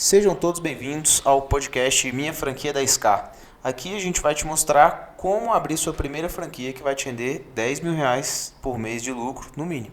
Sejam todos bem-vindos ao podcast Minha Franquia da SCAR. Aqui a gente vai te mostrar como abrir sua primeira franquia que vai te render R$ 10.000 por mês de lucro, no mínimo.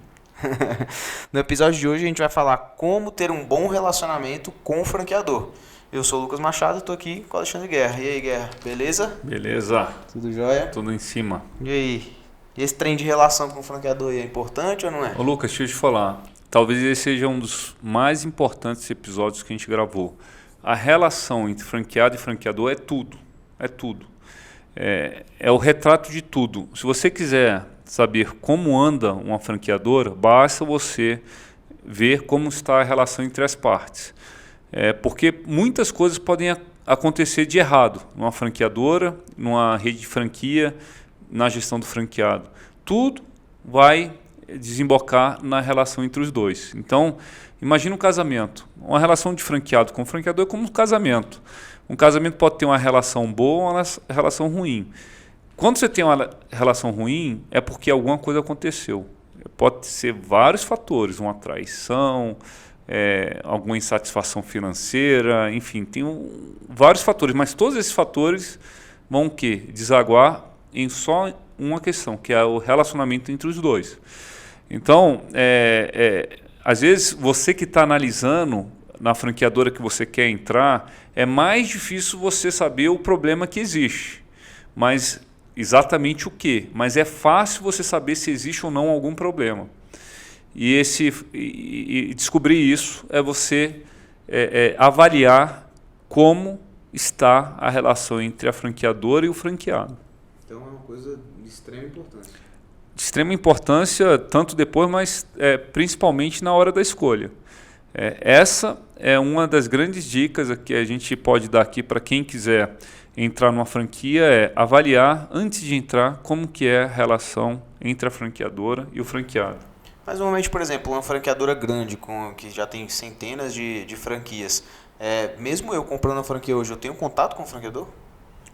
No episódio de hoje a gente vai falar como ter um bom relacionamento com o franqueador. Eu sou o Lucas Machado e estou aqui com o Alexandre Guerra. E aí, Guerra, beleza? Beleza. Tudo jóia? Tudo em cima. E aí? Esse trem de relação com o franqueador aí é importante ou não é? Ô Lucas, deixa eu te falar. Talvez esse seja um dos mais importantes episódios que a gente gravou. A relação entre franqueado e franqueador é tudo. É tudo. É o retrato de tudo. Se você quiser saber como anda uma franqueadora, basta você ver como está a relação entre as partes. Porque muitas coisas podem acontecer de errado numa franqueadora, numa rede de franquia, na gestão do franqueado. Tudo vai desembocar na relação entre os dois. Então, imagina um casamento. Uma relação de franqueado com franqueador é como um casamento. Um casamento pode ter uma relação boa ou uma relação ruim. Quando você tem uma relação ruim, é porque alguma coisa aconteceu. Pode ser vários fatores, uma traição, alguma insatisfação financeira, enfim, tem vários fatores, mas todos esses fatores vão o quê? Desaguar em só uma questão, que é o relacionamento entre os dois. Então, às vezes, você que está analisando na franqueadora que você quer entrar, é mais difícil você saber o problema que existe, mas exatamente o que. Mas é fácil você saber se existe ou não algum problema. E descobrir isso é você avaliar como está a relação entre a franqueadora e o franqueado. Então é uma coisa de extrema importância. De extrema importância, tanto depois, mas principalmente na hora da escolha. Essa é uma das grandes dicas que a gente pode dar aqui para quem quiser entrar numa franquia, avaliar, antes de entrar, como que é a relação entre a franqueadora e o franqueado. Mas normalmente, por exemplo, uma franqueadora grande, que já tem centenas de franquias, mesmo eu comprando a franquia hoje, eu tenho contato com o franqueador?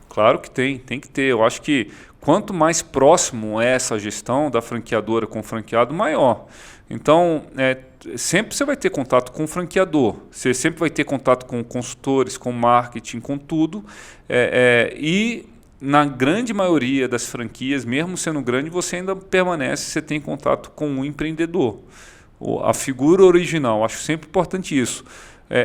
Claro que tem que ter. Eu acho que quanto mais próximo é essa gestão da franqueadora com o franqueado, maior. Então, sempre você vai ter contato com o franqueador, você sempre vai ter contato com consultores, com marketing, com tudo. E na grande maioria das franquias, mesmo sendo grande, você ainda permanece, você tem contato com o empreendedor. A figura original, acho sempre importante isso.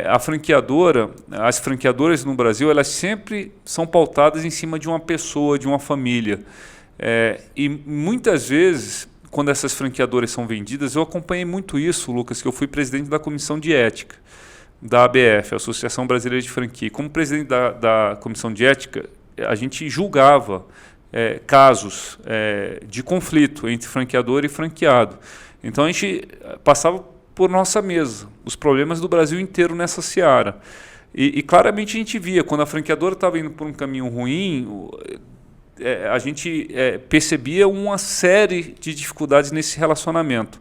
A franqueadora, as franqueadoras no Brasil, elas sempre são pautadas em cima de uma pessoa, de uma família. E muitas vezes, quando essas franqueadoras são vendidas, eu acompanhei muito isso, Lucas, que eu fui presidente da comissão de ética da ABF, a Associação Brasileira de Franquia. Como presidente da comissão de ética, a gente julgava casos de conflito entre franqueador e franqueado. Então a gente passava por nossa mesa os problemas do Brasil inteiro nessa seara. E claramente a gente via, quando a franqueadora estava indo por um caminho ruim, a gente percebia uma série de dificuldades nesse relacionamento.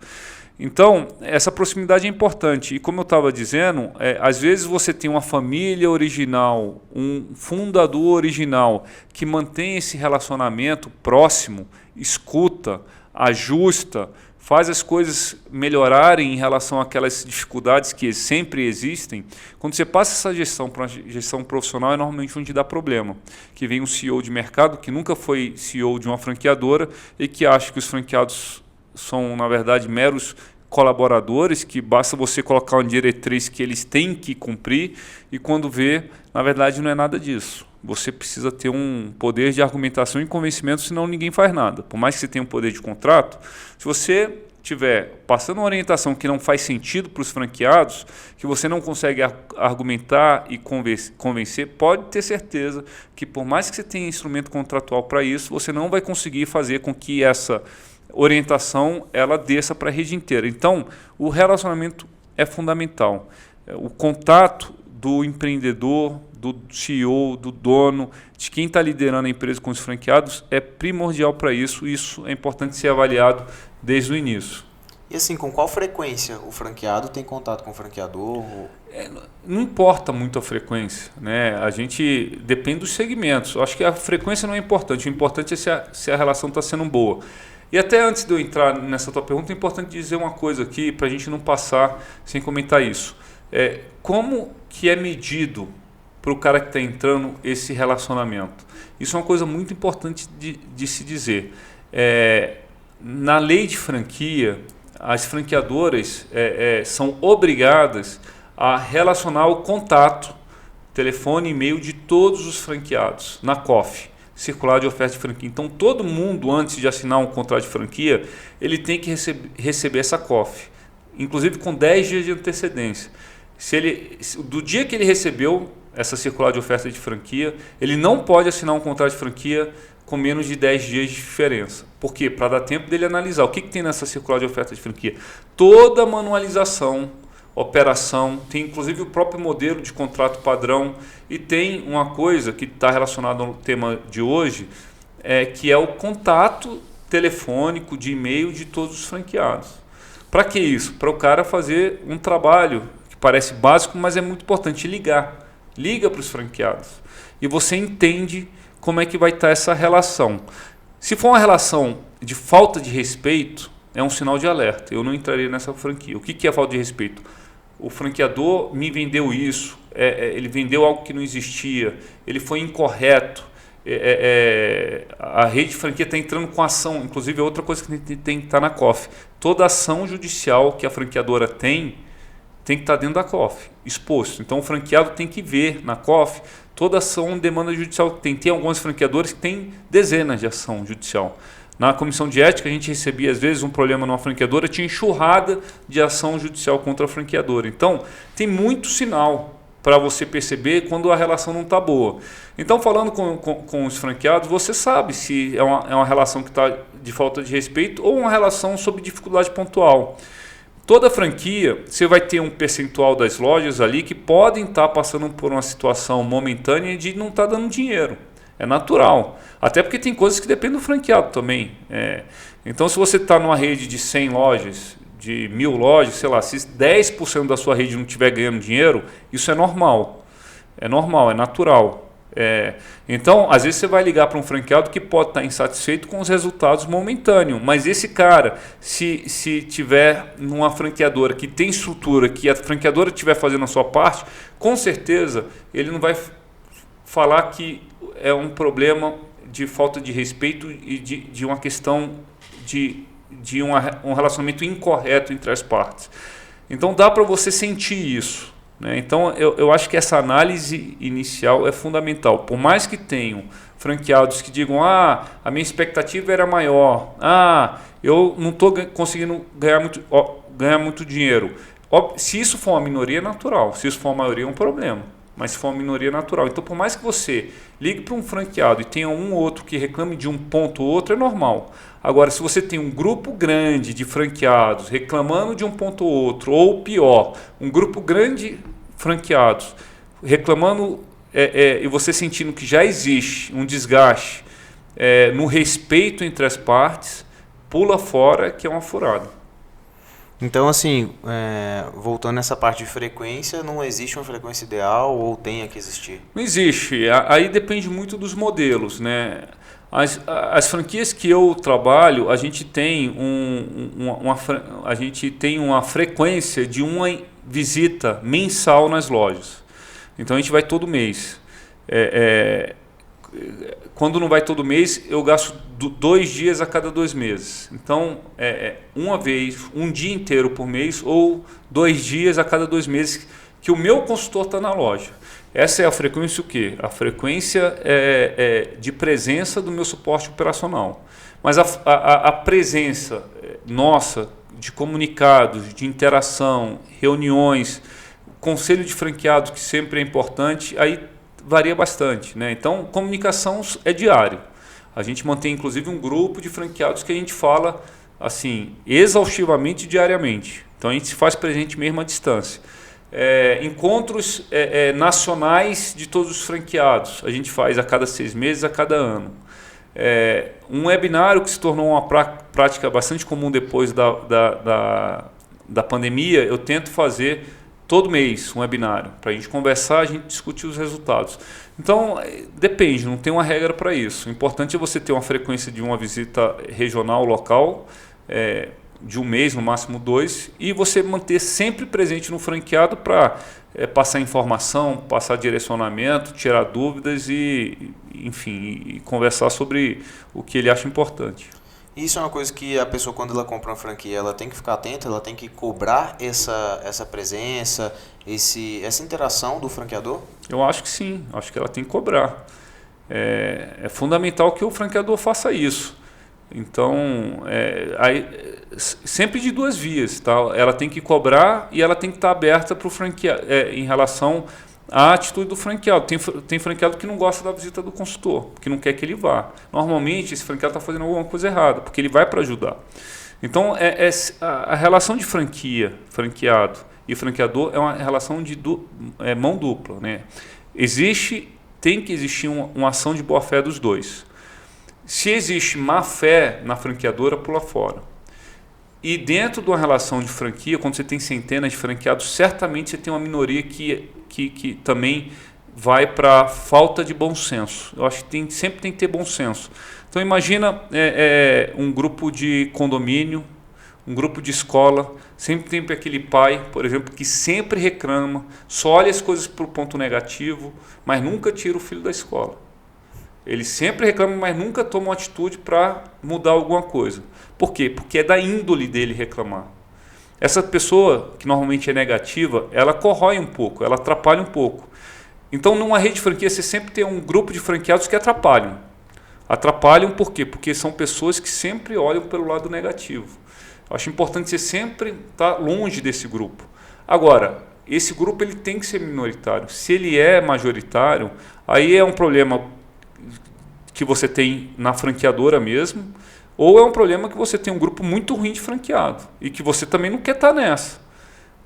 Então, essa proximidade é importante. E como eu estava dizendo, às vezes você tem uma família original, um fundador original, que mantém esse relacionamento próximo, escuta, ajusta, faz as coisas melhorarem em relação àquelas dificuldades que sempre existem. Quando você passa essa gestão para uma gestão profissional, é normalmente onde dá problema. Que vem um CEO de mercado que nunca foi CEO de uma franqueadora e que acha que os franqueados são, na verdade, meros colaboradores, que basta você colocar uma diretriz que eles têm que cumprir, e quando vê, na verdade, não é nada disso. Você precisa ter um poder de argumentação e convencimento, senão ninguém faz nada. Por mais que você tenha um poder de contrato, se você estiver passando uma orientação que não faz sentido para os franqueados, que você não consegue argumentar e convencer, pode ter certeza que, por mais que você tenha instrumento contratual para isso, você não vai conseguir fazer com que essa orientação ela desça para a rede inteira. Então, o relacionamento é fundamental. O contato do empreendedor, do CEO, do dono, de quem está liderando a empresa com os franqueados é primordial para isso. Isso é importante ser avaliado desde o início. E assim, com qual frequência o franqueado tem contato com o franqueador? Não importa muito a frequência, né? A gente depende dos segmentos. Eu acho que a frequência não é importante. O importante é se a relação está sendo boa. E até antes de eu entrar nessa tua pergunta, é importante dizer uma coisa aqui, para a gente não passar sem comentar isso. Como que é medido para o cara que está entrando esse relacionamento? Isso é uma coisa muito importante de se dizer. Na lei de franquia, as franqueadoras são obrigadas a relacionar o contato, telefone e e-mail de todos os franqueados na COF, Circular de Oferta de Franquia. Então, todo mundo, antes de assinar um contrato de franquia, ele tem que receber essa COF, inclusive com 10 dias de antecedência. Do dia que ele recebeu essa circular de oferta de franquia, ele não pode assinar um contrato de franquia com menos de 10 dias de diferença. Por quê? Para dar tempo dele analisar o que tem nessa circular de oferta de franquia. Toda a manualização, operação, tem inclusive o próprio modelo de contrato padrão, e tem uma coisa que está relacionada ao tema de hoje, que é o contato telefônico, de e-mail de todos os franqueados. Para que isso? Para o cara fazer um trabalho que parece básico, mas é muito importante: ligar. Liga para os franqueados e você entende como é que vai estar essa relação. Se for uma relação de falta de respeito, é um sinal de alerta. Eu não entraria nessa franquia. O que é falta de respeito? O franqueador me vendeu isso, ele vendeu algo que não existia, ele foi incorreto, a rede de franquia está entrando com ação. Inclusive, é outra coisa que tem que estar na COF. Toda ação judicial que a franqueadora tem que estar dentro da COF, exposto. Então, o franqueado tem que ver na COF toda ação de demanda judicial que tem. Tem alguns franqueadores que têm dezenas de ação judicial. Na comissão de ética, a gente recebia, às vezes, um problema numa franqueadora, tinha enxurrada de ação judicial contra a franqueadora. Então, tem muito sinal para você perceber quando a relação não está boa. Então, falando com os franqueados, você sabe se é uma relação que está de falta de respeito ou uma relação sob dificuldade pontual. Toda franquia, você vai ter um percentual das lojas ali que podem estar passando por uma situação momentânea de não estar dando dinheiro. É natural. Até porque tem coisas que dependem do franqueado também. Então, se você está numa rede de 100 lojas, de 1000 lojas, sei lá, se 10% da sua rede não estiver ganhando dinheiro, isso é normal. É normal, é natural. Então, às vezes você vai ligar para um franqueado que pode estar insatisfeito com os resultados momentâneos, mas esse cara, se tiver numa franqueadora que tem estrutura, que a franqueadora estiver fazendo a sua parte, com certeza ele não vai falar que é um problema de falta de respeito e de uma questão de um relacionamento incorreto entre as partes. Então dá para você sentir isso. Então, eu acho que essa análise inicial é fundamental. Por mais que tenham franqueados que digam: a minha expectativa era maior, eu não estou conseguindo ganhar muito dinheiro. Se isso for uma minoria, é natural. Se isso for uma maioria, é um problema. Mas se for uma minoria, é natural. Então, por mais que você ligue para um franqueado e tenha um ou outro que reclame de um ponto ou outro, é normal. Agora, se você tem um grupo grande de franqueados reclamando de um ponto ou outro, ou pior, um grupo grande de franqueados reclamando e você sentindo que já existe um desgaste no respeito entre as partes, pula fora, que é uma furada. Então, assim, voltando nessa parte de frequência, não existe uma frequência ideal ou tem que existir? Não existe. Aí depende muito dos modelos, né? As franquias que eu trabalho, a gente tem uma frequência de uma visita mensal nas lojas. Então a gente vai todo mês. Quando não vai todo mês, eu gasto 2 dias a cada 2 meses. Então, uma vez, um dia inteiro por mês ou 2 dias a cada 2 meses que o meu consultor está na loja. Essa é a frequência o quê? A frequência de presença do meu suporte operacional. Mas a presença nossa de comunicados, de interação, reuniões, conselho de franqueados, que sempre é importante, aí varia bastante, né? Então, comunicação é diário. A gente mantém, inclusive, um grupo de franqueados que a gente fala assim, exaustivamente diariamente. Então, a gente se faz presente mesmo à distância. Encontros nacionais de todos os franqueados. A gente faz a cada 6 meses, a cada ano. Um webinário que se tornou uma prática bastante comum depois da pandemia, eu tento fazer todo mês um webinário, para a gente conversar, a gente discutir os resultados. Então, depende, não tem uma regra para isso. O importante é você ter uma frequência de uma visita regional, local, de um mês, no máximo 2, e você manter sempre presente no franqueado para passar informação, passar direcionamento, tirar dúvidas e, enfim, e conversar sobre o que ele acha importante. Isso é uma coisa que a pessoa, quando ela compra uma franquia, ela tem que ficar atenta, ela tem que cobrar essa presença, essa interação do franqueador? Eu acho que sim, acho que ela tem que cobrar. É fundamental que o franqueador faça isso. Então, sempre de duas vias, tá? Ela tem que cobrar e ela tem que estar aberta para o franqueado, em relação à atitude do franqueado. Tem franqueado que não gosta da visita do consultor, que não quer que ele vá. Normalmente, esse franqueado está fazendo alguma coisa errada, porque ele vai para ajudar. Então, a relação de franqueado e franqueador é uma relação de mão dupla, né? Tem que existir uma ação de boa-fé dos dois. Se existe má fé na franqueadora, pula fora. E dentro de uma relação de franquia, quando você tem centenas de franqueados, certamente você tem uma minoria que também vai para falta de bom senso. Eu acho que sempre tem que ter bom senso. Então imagina um grupo de condomínio, um grupo de escola, sempre tem aquele pai, por exemplo, que sempre reclama, só olha as coisas para o ponto negativo, mas nunca tira o filho da escola. Ele sempre reclama, mas nunca toma uma atitude para mudar alguma coisa. Por quê? Porque é da índole dele reclamar. Essa pessoa, que normalmente é negativa, ela corrói um pouco, ela atrapalha um pouco. Então, numa rede de franquia, você sempre tem um grupo de franqueados que atrapalham. Atrapalham por quê? Porque são pessoas que sempre olham pelo lado negativo. Eu acho importante você sempre estar longe desse grupo. Agora, esse grupo ele tem que ser minoritário. Se ele é majoritário, aí é um problema que você tem na franqueadora mesmo, ou é um problema que você tem um grupo muito ruim de franqueado e que você também não quer estar nessa.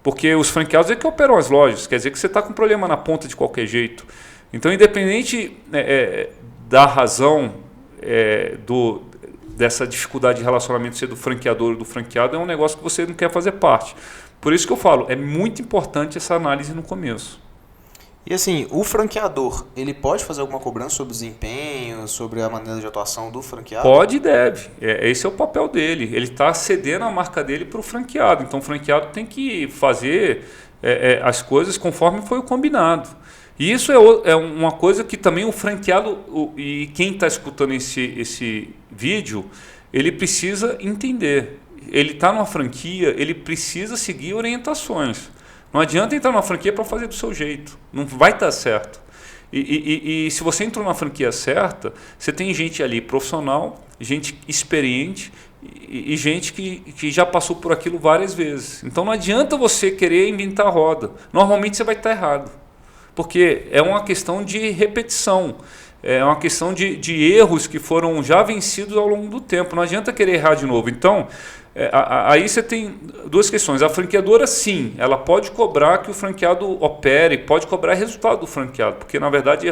Porque os franqueados é que operam as lojas, quer dizer que você está com problema na ponta de qualquer jeito. Então, independente da razão dessa dificuldade de relacionamento ser do franqueador ou do franqueado, é um negócio que você não quer fazer parte. Por isso que eu falo, é muito importante essa análise no começo. E assim, o franqueador, ele pode fazer alguma cobrança sobre o desempenho, sobre a maneira de atuação do franqueado? Pode e deve. Esse é o papel dele. Ele está cedendo a marca dele para o franqueado. Então o franqueado tem que fazer as coisas conforme foi o combinado. E isso é uma coisa que também o franqueado, e quem está escutando esse vídeo, ele precisa entender. Ele está numa franquia, ele precisa seguir orientações. Não adianta entrar numa franquia para fazer do seu jeito. Não vai estar certo. E se você entrou na franquia certa, você tem gente ali profissional, gente experiente e gente que já passou por aquilo várias vezes. Então não adianta você querer inventar a roda. Normalmente você vai estar errado. Porque é uma questão de repetição. É uma questão de erros que foram já vencidos ao longo do tempo. Não adianta querer errar de novo. Então, aí você tem duas questões. A franqueadora, sim, ela pode cobrar que o franqueado opere, pode cobrar resultado do franqueado, porque na verdade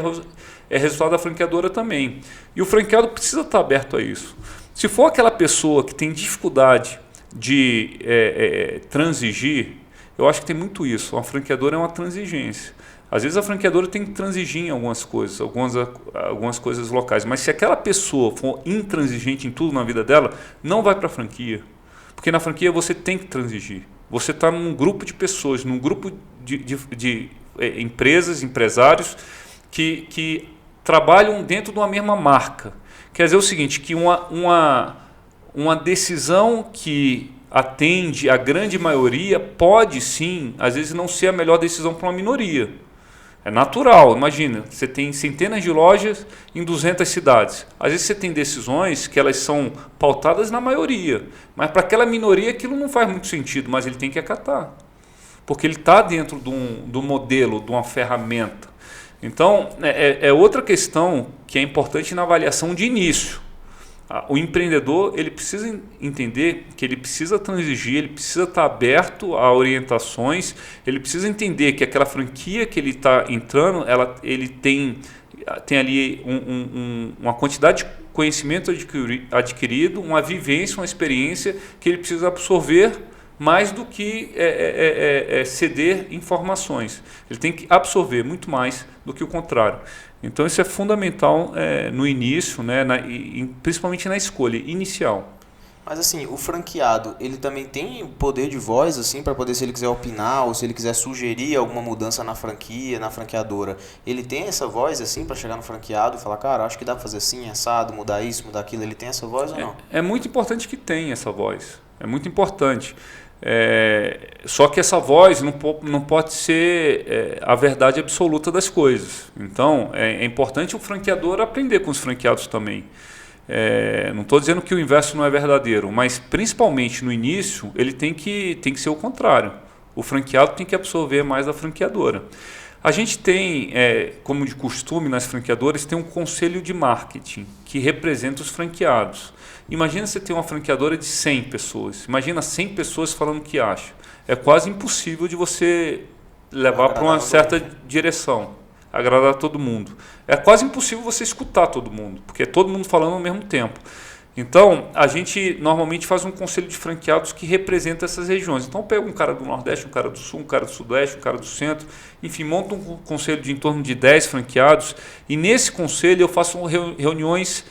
é resultado da franqueadora também. E o franqueado precisa estar aberto a isso. Se for aquela pessoa que tem dificuldade de transigir, eu acho que tem muito isso. Uma franqueadora é uma transigência. Às vezes a franqueadora tem que transigir em algumas coisas, algumas coisas locais, mas se aquela pessoa for intransigente em tudo na vida dela, não vai para a franquia. Porque na franquia você tem que transigir. Você está num grupo de pessoas, num grupo de empresas, empresários que trabalham dentro de uma mesma marca. Quer dizer o seguinte, que uma decisão que atende a grande maioria pode sim, às vezes não ser a melhor decisão para uma minoria. É natural, imagina, você tem centenas de lojas em 200 cidades. Às vezes você tem decisões que elas são pautadas na maioria, mas para aquela minoria aquilo não faz muito sentido, mas ele tem que acatar. Porque ele está dentro do modelo, de uma ferramenta. Então, é outra questão que é importante na avaliação de início. O empreendedor ele precisa entender que ele precisa transigir, ele precisa estar aberto a orientações, ele precisa entender que aquela franquia que ele está entrando, ele tem ali uma quantidade de conhecimento adquirido, uma vivência, uma experiência que ele precisa absorver mais do que ceder informações. Ele tem que absorver muito mais do que o contrário. Então isso é fundamental no início, né, principalmente na escolha inicial. Mas assim, o franqueado, ele também tem poder de voz, assim, para poder, se ele quiser opinar ou se ele quiser sugerir alguma mudança na franquia, na franqueadora, ele tem essa voz, assim, para chegar no franqueado e falar, cara, acho que dá pra fazer assim, assado, mudar isso, mudar aquilo, ele tem essa voz ou não? É muito importante que tenha essa voz. É muito importante. Só que essa voz não pode ser a verdade absoluta das coisas. Então, é importante o franqueador aprender com os franqueados também. Não estou dizendo que o inverso não é verdadeiro, mas principalmente no início ele tem que ser o contrário. O franqueado tem que absorver mais da franqueadora. A gente tem, como de costume nas franqueadoras, tem um conselho de marketing que representa os franqueados. Imagina você ter uma franqueadora de 100 pessoas. Imagina 100 pessoas falando o que acham. É quase impossível de você levar para uma certa direção, agradar todo mundo. É quase impossível você escutar todo mundo, porque é todo mundo falando ao mesmo tempo. Então, a gente normalmente faz um conselho de franqueados que representa essas regiões. Então, pega um cara do Nordeste, um cara do Sul, um cara do Sudeste, um cara do Centro, enfim, monta um conselho de em torno de 10 franqueados, e nesse conselho eu faço reuniões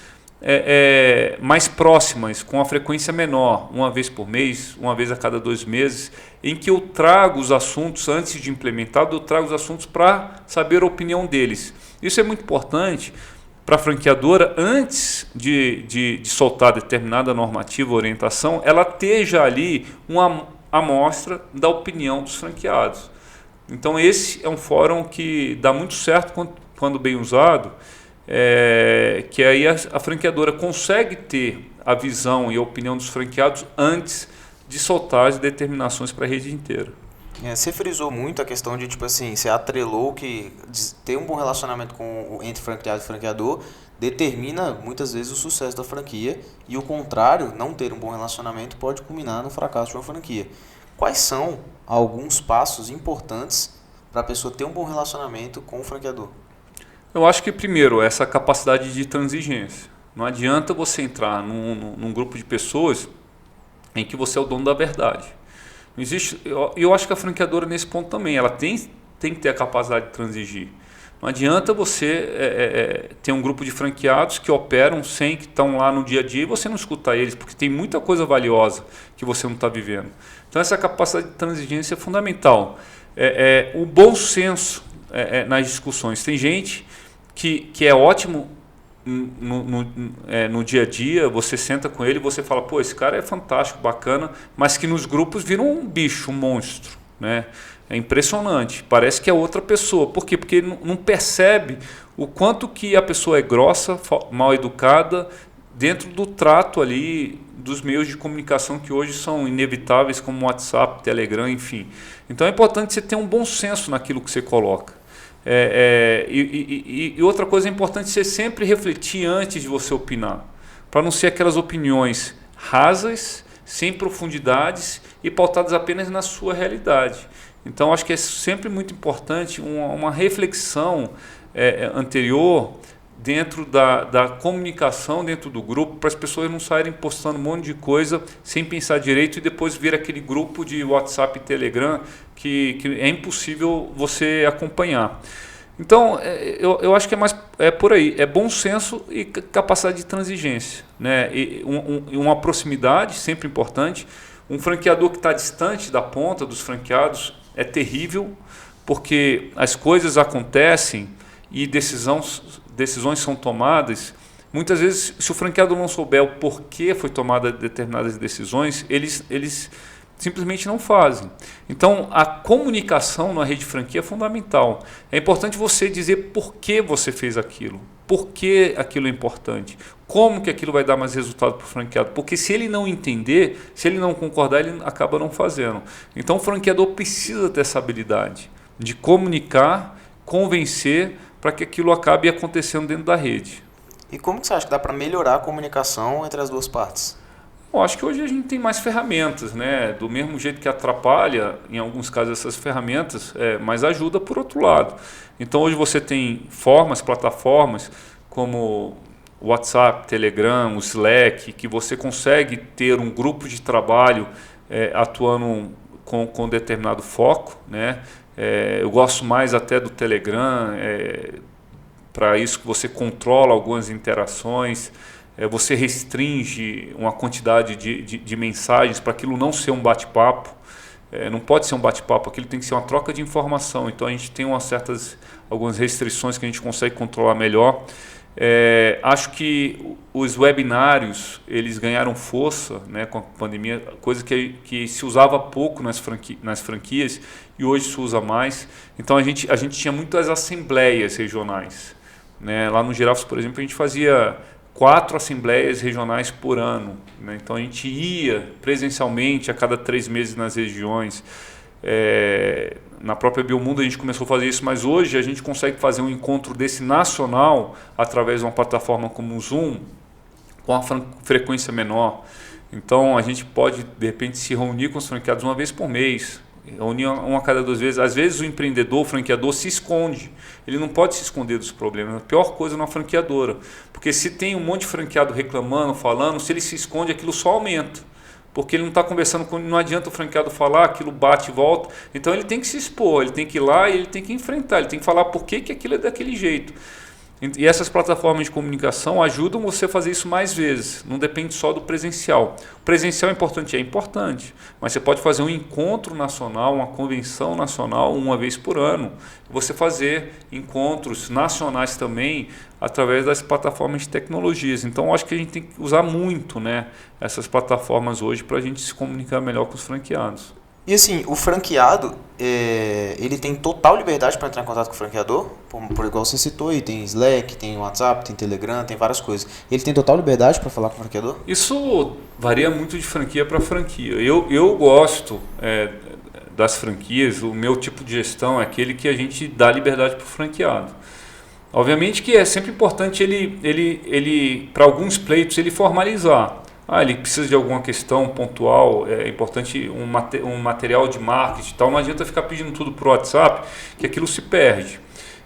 mais próximas, com a frequência menor, uma vez por mês, uma vez a cada 2 meses, em que eu trago os assuntos, antes de implementar, eu trago os assuntos para saber a opinião deles. Isso é muito importante para a franqueadora, antes de soltar determinada normativa ou orientação, ela esteja ali uma amostra da opinião dos franqueados. Então esse é um fórum que dá muito certo quando bem usado, que aí a franqueadora consegue ter a visão e a opinião dos franqueados antes de soltar as determinações para a rede inteira. Você frisou muito a questão de, tipo assim, você atrelou que ter um bom relacionamento entre franqueado e franqueador determina muitas vezes o sucesso da franquia, e o contrário, não ter um bom relacionamento pode culminar no fracasso de uma franquia. Quais são alguns passos importantes para a pessoa ter um bom relacionamento com o franqueador? Eu acho que, primeiro, essa capacidade de transigência. Não adianta você entrar num grupo de pessoas em que você é o dono da verdade. Não existe, eu acho que a franqueadora, nesse ponto também, ela tem que ter a capacidade de transigir. Não adianta você ter um grupo de franqueados que operam que estão lá no dia a dia, e você não escutar eles, porque tem muita coisa valiosa que você não está vivendo. Então essa capacidade de transigência é fundamental. O bom senso nas discussões. Tem gente que é ótimo no dia a dia, você senta com ele e você fala, pô, esse cara é fantástico, bacana, mas que nos grupos vira um bicho, um monstro, né? É impressionante, parece que é outra pessoa. Por quê? Porque não percebe o quanto que a pessoa é grossa, mal educada, dentro do trato ali dos meios de comunicação que hoje são inevitáveis, como WhatsApp, Telegram, enfim. Então é importante você ter um bom senso naquilo que você coloca. E outra coisa, é importante você sempre refletir antes de você opinar, para não ser aquelas opiniões rasas, sem profundidades e pautadas apenas na sua realidade. Então acho que é sempre muito importante uma reflexão anterior dentro da comunicação dentro do grupo, para as pessoas não saírem postando um monte de coisa sem pensar direito e depois vir aquele grupo de WhatsApp e Telegram que é impossível você acompanhar. Então, eu acho que é mais por aí. É bom senso e capacidade de transigência, né? E uma proximidade, sempre importante. Um franqueador que está distante da ponta dos franqueados é terrível, porque as coisas acontecem e decisões são tomadas. Muitas vezes, se o franqueado não souber o porquê foi tomada determinadas decisões, eles simplesmente não fazem. Então, a comunicação na rede de franquia é fundamental. É importante você dizer por que você fez aquilo, por que aquilo é importante, como que aquilo vai dar mais resultado para o franqueado. Porque se ele não entender, se ele não concordar, ele acaba não fazendo. Então, o franqueador precisa ter essa habilidade de comunicar, convencer, para que aquilo acabe acontecendo dentro da rede. E como que você acha que dá para melhorar a comunicação entre as duas partes? Eu acho que hoje a gente tem mais ferramentas, né? Do mesmo jeito que atrapalha, em alguns casos, essas ferramentas, mas ajuda por outro lado. Então hoje você tem plataformas como o WhatsApp, Telegram, o Slack, que você consegue ter um grupo de trabalho atuando com determinado foco, né? Eu gosto mais até do Telegram, para isso que você controla algumas interações. você restringe uma quantidade de mensagens para aquilo não ser um bate-papo. Não pode ser um bate-papo, aquilo tem que ser uma troca de informação. Então a gente tem algumas restrições que a gente consegue controlar melhor. Acho que os webinários eles ganharam força, né, com a pandemia, coisa que se usava pouco nas franquias e hoje se usa mais. Então a gente tinha muitas assembleias regionais, né? Lá no Girafos, por exemplo, a gente fazia 4 assembleias regionais por ano, né? Então a gente ia presencialmente a cada 3 meses nas regiões. Na própria Biomundo a gente começou a fazer isso, mas hoje a gente consegue fazer um encontro desse nacional através de uma plataforma como o Zoom com a frequência menor. Então a gente pode de repente se reunir com os franqueados uma vez por mês, reunir uma a cada 2 vezes. Às vezes o empreendedor, o franqueador se esconde, ele não pode se esconder dos problemas. A pior coisa numa franqueadora, porque se tem um monte de franqueado reclamando, falando, se ele se esconde aquilo só aumenta. Porque ele não está conversando com ele, não adianta o franqueado falar, aquilo bate e volta. Então ele tem que se expor, ele tem que ir lá e ele tem que enfrentar, ele tem que falar por que aquilo é daquele jeito. E essas plataformas de comunicação ajudam você a fazer isso mais vezes, não depende só do presencial. O presencial é importante, mas você pode fazer um encontro nacional, uma convenção nacional uma vez por ano. Você fazer encontros nacionais também através das plataformas de tecnologias. Então, acho que a gente tem que usar muito, né, essas plataformas hoje para a gente se comunicar melhor com os franqueados. E assim, o franqueado, ele tem total liberdade para entrar em contato com o franqueador? Por igual você citou aí, tem Slack, tem WhatsApp, tem Telegram, tem várias coisas. Ele tem total liberdade para falar com o franqueador? Isso varia muito de franquia para franquia. Eu gosto das franquias, o meu tipo de gestão é aquele que a gente dá liberdade para o franqueado. Obviamente que é sempre importante ele para alguns pleitos, ele formalizar. Ele precisa de alguma questão pontual, é importante um material de marketing e tal, não adianta ficar pedindo tudo por WhatsApp, que aquilo se perde.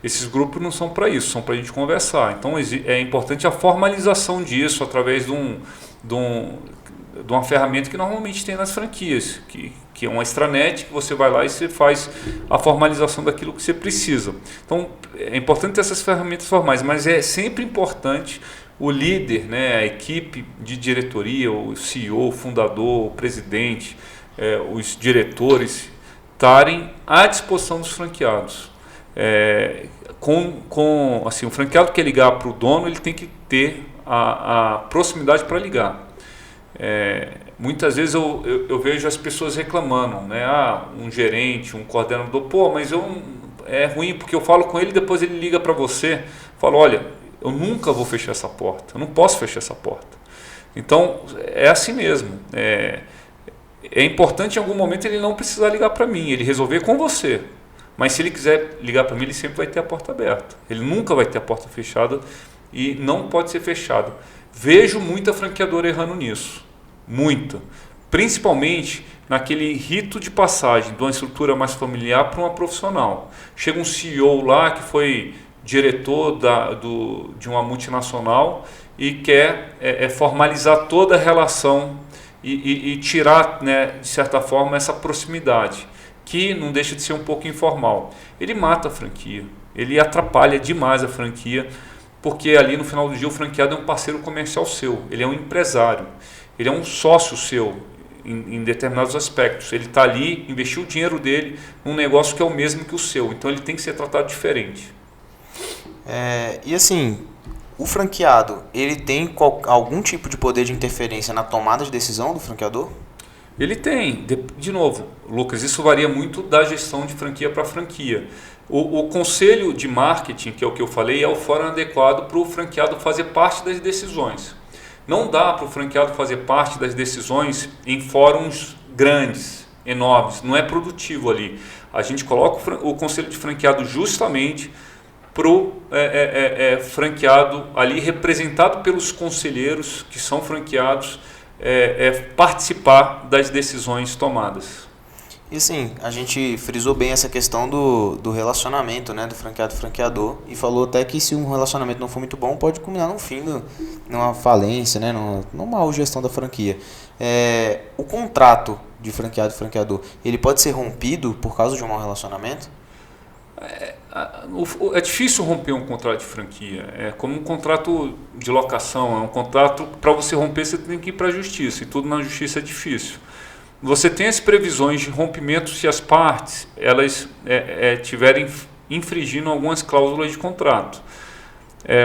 Esses grupos não são para isso, são para a gente conversar. Então é importante a formalização disso através de uma ferramenta que normalmente tem nas franquias, que é uma extranet, que você vai lá e você faz a formalização daquilo que você precisa. Então é importante ter essas ferramentas formais, mas é sempre importante o líder, né, a equipe de diretoria, o CEO, o fundador, o presidente, os diretores, estarem à disposição dos franqueados. Assim, o franqueado que quer ligar para o dono, ele tem que ter a proximidade para ligar. Muitas vezes eu vejo as pessoas reclamando, né? Um gerente, um coordenador, mas é ruim porque eu falo com ele e depois ele liga para você, falo, olha, eu nunca vou fechar essa porta, eu não posso fechar essa porta. Então, é assim mesmo. É importante em algum momento ele não precisar ligar para mim, ele resolver com você. Mas se ele quiser ligar para mim, ele sempre vai ter a porta aberta. Ele nunca vai ter a porta fechada e não pode ser fechada. Vejo muita franqueadora errando nisso. Muita. Principalmente naquele rito de passagem de uma estrutura mais familiar para uma profissional. Chega um CEO lá que foi diretor de uma multinacional e quer formalizar toda a relação e tirar, né, de certa forma, essa proximidade, que não deixa de ser um pouco informal. Ele mata a franquia, ele atrapalha demais a franquia, porque ali no final do dia o franqueado é um parceiro comercial seu, ele é um empresário, ele é um sócio seu em determinados aspectos. Ele está ali, investiu o dinheiro dele num negócio que é o mesmo que o seu, então ele tem que ser tratado diferente. E assim, o franqueado, ele tem algum tipo de poder de interferência na tomada de decisão do franqueador? Ele tem. De novo, Lucas, isso varia muito da gestão de franquia para franquia. O conselho de marketing, que é o que eu falei, é o fórum adequado para o franqueado fazer parte das decisões. Não dá para o franqueado fazer parte das decisões em fóruns grandes, enormes. Não é produtivo ali. A gente coloca o conselho de franqueado justamente para o franqueado ali, representado pelos conselheiros que são franqueados, participar das decisões tomadas. E assim, a gente frisou bem essa questão do relacionamento, né, do franqueado e franqueador, e falou até que se um relacionamento não for muito bom, pode culminar num fim, numa falência, né, numa mal gestão da franquia. O contrato de franqueado e franqueador, ele pode ser rompido por causa de um mau relacionamento? É difícil romper um contrato de franquia. É como um contrato de locação. É um contrato, para você romper, você tem que ir para a justiça. E tudo na justiça é difícil. Você tem as previsões de rompimento se as partes elas tiverem infringindo algumas cláusulas de contrato.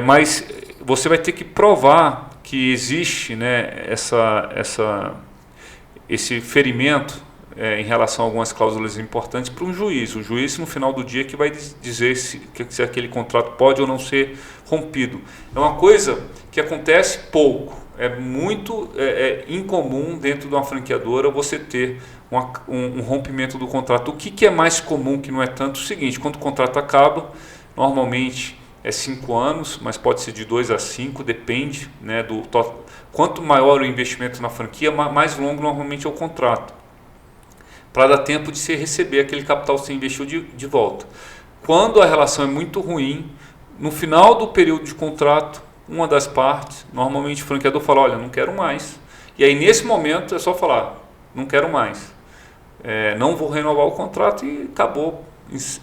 Mas você vai ter que provar que existe, né, esse ferimento em relação a algumas cláusulas importantes para um juiz. O juiz, no final do dia, que vai dizer se aquele contrato pode ou não ser rompido. É uma coisa que acontece pouco. É muito incomum dentro de uma franqueadora você ter um rompimento do contrato. O que é mais comum, que não é tanto, é o seguinte: quando o contrato acaba, normalmente é 5 anos, mas pode ser de 2 a 5, depende, né, quanto maior o investimento na franquia, mais longo normalmente é o contrato, para dar tempo de você receber aquele capital que você investiu de volta. Quando a relação é muito ruim, no final do período de contrato, uma das partes, normalmente o franqueador fala: olha, não quero mais. E aí nesse momento é só falar: não quero mais, não vou renovar o contrato, e acabou,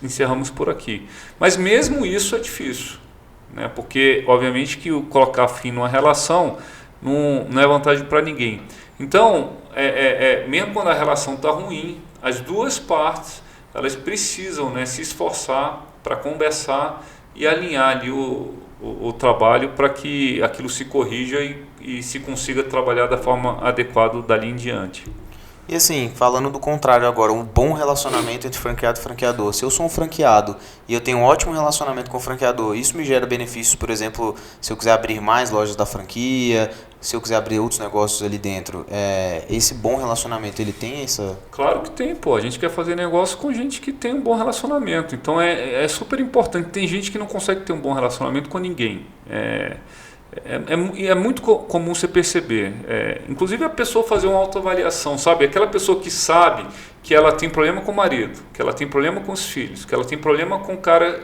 encerramos por aqui. Mas mesmo isso é difícil, né? Porque obviamente que colocar fim numa relação não é vantagem para ninguém. Então, mesmo quando a relação está ruim, as duas partes elas precisam, né, se esforçar para conversar e alinhar ali o trabalho para que aquilo se corrija e se consiga trabalhar da forma adequada dali em diante. E assim, falando do contrário agora, um bom relacionamento entre franqueado e franqueador. Se eu sou um franqueado e eu tenho um ótimo relacionamento com o franqueador, isso me gera benefícios, por exemplo, se eu quiser abrir mais lojas da franquia, se eu quiser abrir outros negócios ali dentro. Esse bom relacionamento, ele tem essa... Claro que tem, pô. A gente quer fazer negócio com gente que tem um bom relacionamento. Então é super importante. Tem gente que não consegue ter um bom relacionamento com ninguém. É muito comum você perceber, inclusive a pessoa fazer uma autoavaliação, sabe? Aquela pessoa que sabe que ela tem problema com o marido, que ela tem problema com os filhos, que ela tem problema com o cara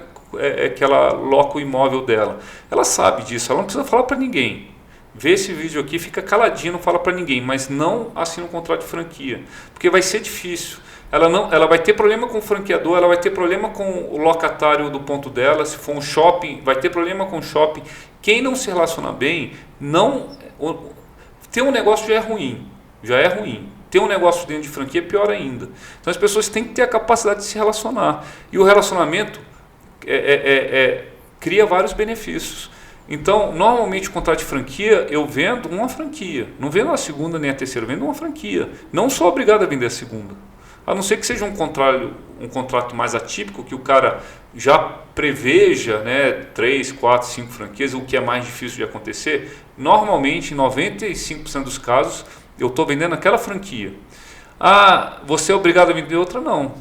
que ela loca o imóvel dela. Ela sabe disso, ela não precisa falar para ninguém. Vê esse vídeo aqui, fica caladinho, não fala para ninguém, mas não assina um contrato de franquia, porque vai ser difícil. Ela vai ter problema com o franqueador, ela vai ter problema com o locatário do ponto dela. Se for um shopping, vai ter problema com o shopping. Quem não se relaciona bem, ter um negócio já é ruim. Ter um negócio dentro de franquia é pior ainda. Então as pessoas têm que ter a capacidade de se relacionar. E o relacionamento cria vários benefícios. Então, normalmente o contrato de franquia, eu vendo uma franquia. Não vendo a segunda nem a terceira, eu vendo uma franquia. Não sou obrigado a vender a segunda. A não ser que seja um contrato mais atípico, que o cara já preveja, né, 3, 4, 5 franquias, o que é mais difícil de acontecer. Normalmente, em 95% dos casos, eu estou vendendo aquela franquia. Você é obrigado a vender outra? Não.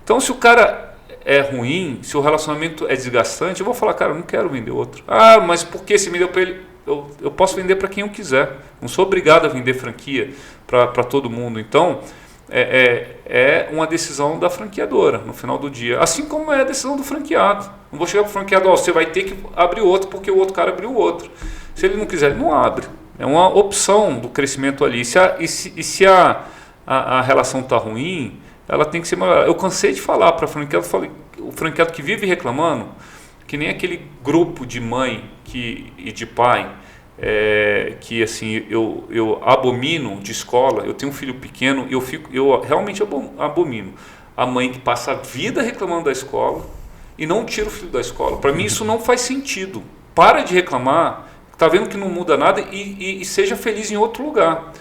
Então, se o cara é ruim, se o relacionamento é desgastante, eu vou falar: cara, eu não quero vender outro. Mas por que você me deu para ele? Eu posso vender para quem eu quiser. Não sou obrigado a vender franquia para todo mundo. Então, é uma decisão da franqueadora no final do dia, assim como é a decisão do franqueado. Não vou chegar para o franqueado: você vai ter que abrir outro porque o outro cara abriu outro. Se ele não quiser, ele não abre. É uma opção do crescimento ali. Se a relação está ruim, ela tem que ser melhor. Eu cansei de falar para o franqueado que vive reclamando, que nem aquele grupo de mãe e de pai, que assim eu abomino de escola. Eu tenho um filho pequeno, eu realmente abomino a mãe que passa a vida reclamando da escola e não tira o filho da escola. Para mim isso não faz sentido. Para de reclamar, está vendo que não muda nada, e seja feliz em outro lugar.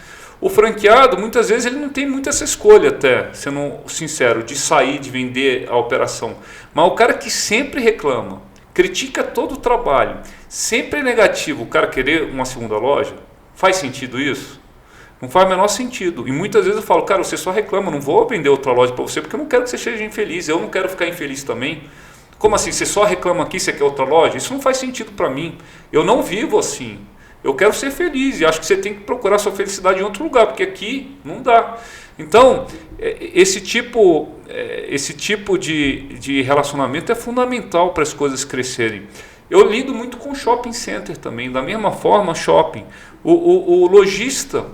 O franqueado, muitas vezes, ele não tem muito essa escolha, até, sendo sincero, de sair, de vender a operação. Mas o cara que sempre reclama, critica todo o trabalho, sempre é negativo, o cara querer uma segunda loja, faz sentido isso? Não faz o menor sentido. E muitas vezes eu falo: cara, você só reclama, eu não vou vender outra loja para você, porque eu não quero que você seja infeliz, eu não quero ficar infeliz também. Como assim, você só reclama aqui, você quer outra loja? Isso não faz sentido para mim. Eu não vivo assim. Eu quero ser feliz, e acho que você tem que procurar sua felicidade em outro lugar, porque aqui não dá. Então, esse tipo de relacionamento é fundamental para as coisas crescerem. Eu lido muito com shopping center também, da mesma forma, shopping. O lojista,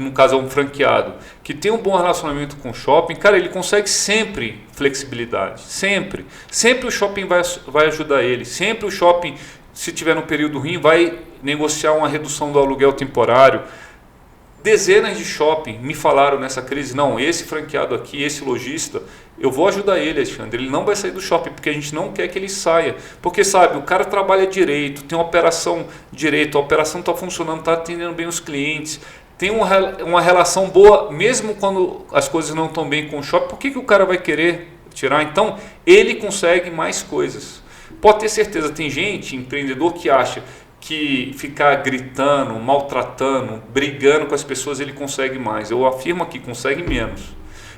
que no caso é um franqueado, que tem um bom relacionamento com o shopping, cara, ele consegue sempre flexibilidade, sempre. Sempre o shopping vai ajudar ele, sempre o shopping, se tiver num período ruim, vai negociar uma redução do aluguel temporário. Dezenas de shopping me falaram nessa crise, não, esse franqueado aqui, esse lojista, eu vou ajudar ele, Alexandre, ele não vai sair do shopping, porque a gente não quer que ele saia, porque sabe, o cara trabalha direito, tem uma operação direito, a operação está funcionando, está atendendo bem os clientes, tem uma relação boa, mesmo quando as coisas não estão bem com o shopping, por que o cara vai querer tirar? Então, ele consegue mais coisas. Pode ter certeza, tem gente, empreendedor, que acha que ficar gritando, maltratando, brigando com as pessoas ele consegue mais. Eu afirmo que consegue menos.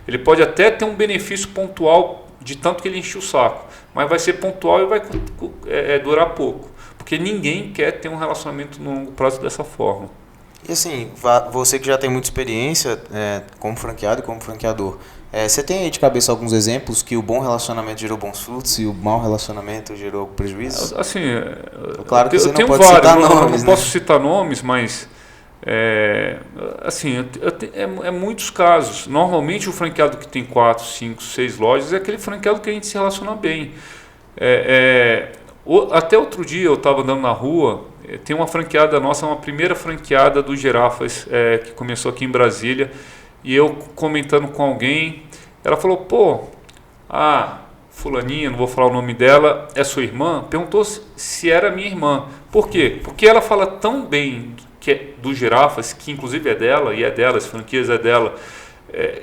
Ele pode até ter um benefício pontual de tanto que ele enche o saco, mas vai ser pontual e vai durar pouco, porque ninguém quer ter um relacionamento no longo prazo dessa forma. E assim, você que já tem muita experiência como franqueado e como franqueador, você tem aí de cabeça alguns exemplos que o bom relacionamento gerou bons frutos e o mau relacionamento gerou prejuízos? Assim, claro que você não pode vários, citar nomes, não posso citar nomes, mas assim, muitos casos. Normalmente o franqueado que tem 4, 5, 6 lojas é aquele franqueado que a gente se relaciona bem. Até outro dia eu estava andando na rua, tem uma franqueada nossa, uma primeira franqueada do Girafas, que começou aqui em Brasília, e eu comentando com alguém, ela falou, pô, fulaninha, não vou falar o nome dela, é sua irmã? Perguntou se era minha irmã. Por quê? Porque ela fala tão bem do Girafas, que inclusive é dela, e é dela, as franquias é dela,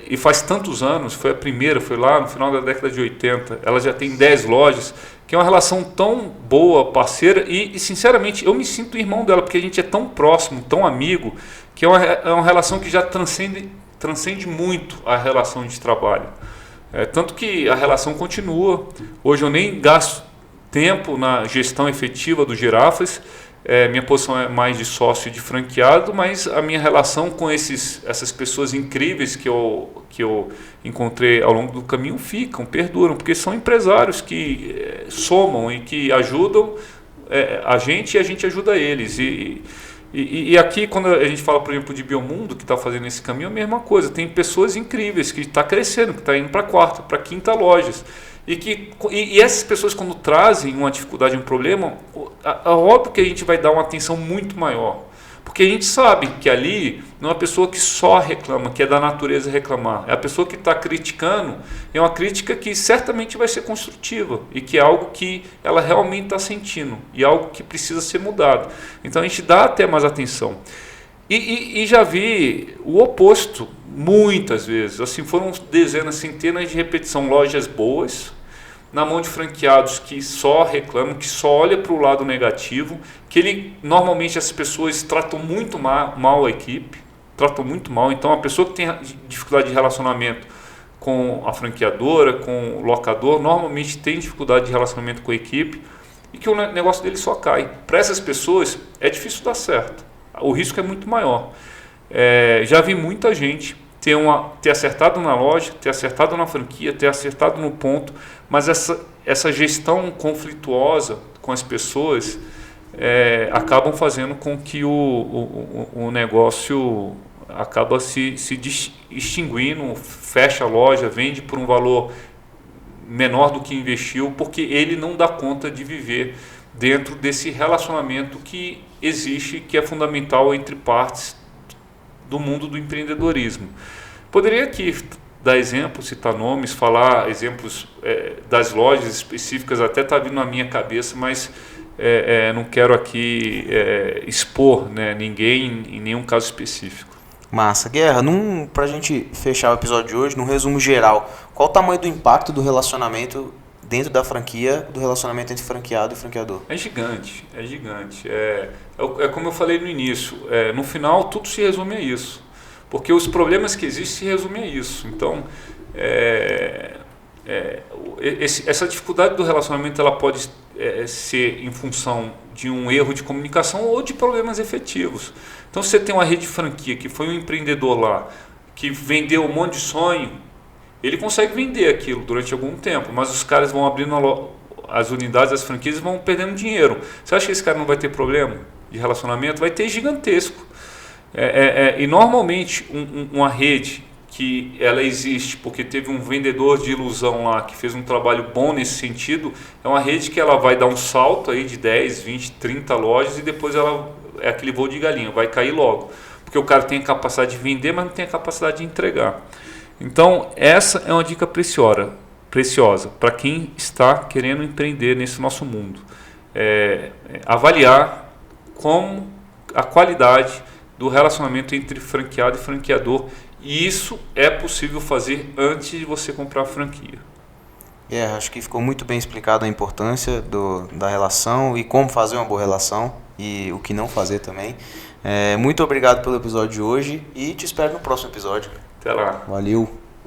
e faz tantos anos, foi a primeira, foi lá no final da década de 80, ela já tem 10 lojas, que é uma relação tão boa, parceira, e sinceramente eu me sinto irmão dela, porque a gente é tão próximo, tão amigo, que é uma relação que já transcende muito a relação de trabalho. Tanto que a relação continua. Hoje eu nem gasto tempo na gestão efetiva do Girafas, minha posição é mais de sócio e de franqueado, mas a minha relação com essas pessoas incríveis que eu encontrei ao longo do caminho perduram, porque são empresários que somam e que ajudam a gente e a gente ajuda eles. E aqui, quando a gente fala, por exemplo, de Biomundo, que está fazendo esse caminho, é a mesma coisa. Tem pessoas incríveis que estão crescendo, que estão indo para a quarta, para a quinta lojas. E essas pessoas, quando trazem uma dificuldade, um problema, óbvio que a gente vai dar uma atenção muito maior. Porque a gente sabe que ali não é uma pessoa que só reclama, que é da natureza reclamar. É a pessoa que está criticando, é uma crítica que certamente vai ser construtiva e que é algo que ela realmente está sentindo e algo que precisa ser mudado. Então a gente dá até mais atenção. E já vi o oposto muitas vezes. Assim, foram dezenas, centenas de repetição, lojas boas, na mão de franqueados que só reclamam, que só olham para o lado negativo, que normalmente as pessoas tratam muito mal a equipe, tratam muito mal. Então a pessoa que tem dificuldade de relacionamento com a franqueadora, com o locador, normalmente tem dificuldade de relacionamento com a equipe e que o negócio dele só cai. Para essas pessoas é difícil dar certo, o risco é muito maior. Já vi muita gente ter acertado na loja, ter acertado na franquia, ter acertado no ponto, mas essa gestão conflituosa com as pessoas acabam fazendo com que o negócio acaba se extinguindo, fecha a loja, vende por um valor menor do que investiu, porque ele não dá conta de viver dentro desse relacionamento que existe, que é fundamental entre partes do mundo do empreendedorismo. Poderia aqui dar exemplos, citar nomes, falar exemplos das lojas específicas, até está vindo na minha cabeça, mas não quero aqui expor, né, ninguém em nenhum caso específico. Massa. Guerra, para a gente fechar o episódio de hoje, num resumo geral, qual o tamanho do impacto do relacionamento dentro da franquia, do relacionamento entre franqueado e franqueador? É gigante, é gigante. É como eu falei no início, no final tudo se resume a isso. Porque os problemas que existem se resumem a isso. Então, essa dificuldade do relacionamento ela pode ser em função de um erro de comunicação ou de problemas efetivos. Então, se você tem uma rede de franquia que foi um empreendedor lá, que vendeu um monte de sonho, ele consegue vender aquilo durante algum tempo, mas os caras vão abrindo as unidades, as franquias, vão perdendo dinheiro. Você acha que esse cara não vai ter problema de relacionamento? Vai ter gigantesco. E normalmente uma rede que ela existe porque teve um vendedor de ilusão lá que fez um trabalho bom nesse sentido, é uma rede que ela vai dar um salto aí de 10, 20, 30 lojas e depois ela é aquele voo de galinha, vai cair logo. Porque o cara tem a capacidade de vender, mas não tem a capacidade de entregar. Então, essa é uma dica preciosa para quem está querendo empreender nesse nosso mundo. Avaliar como a qualidade do relacionamento entre franqueado e franqueador. E isso é possível fazer antes de você comprar a franquia. Acho que ficou muito bem explicado a importância da relação e como fazer uma boa relação e o que não fazer também. Muito obrigado pelo episódio de hoje e te espero no próximo episódio. Até lá. Valeu!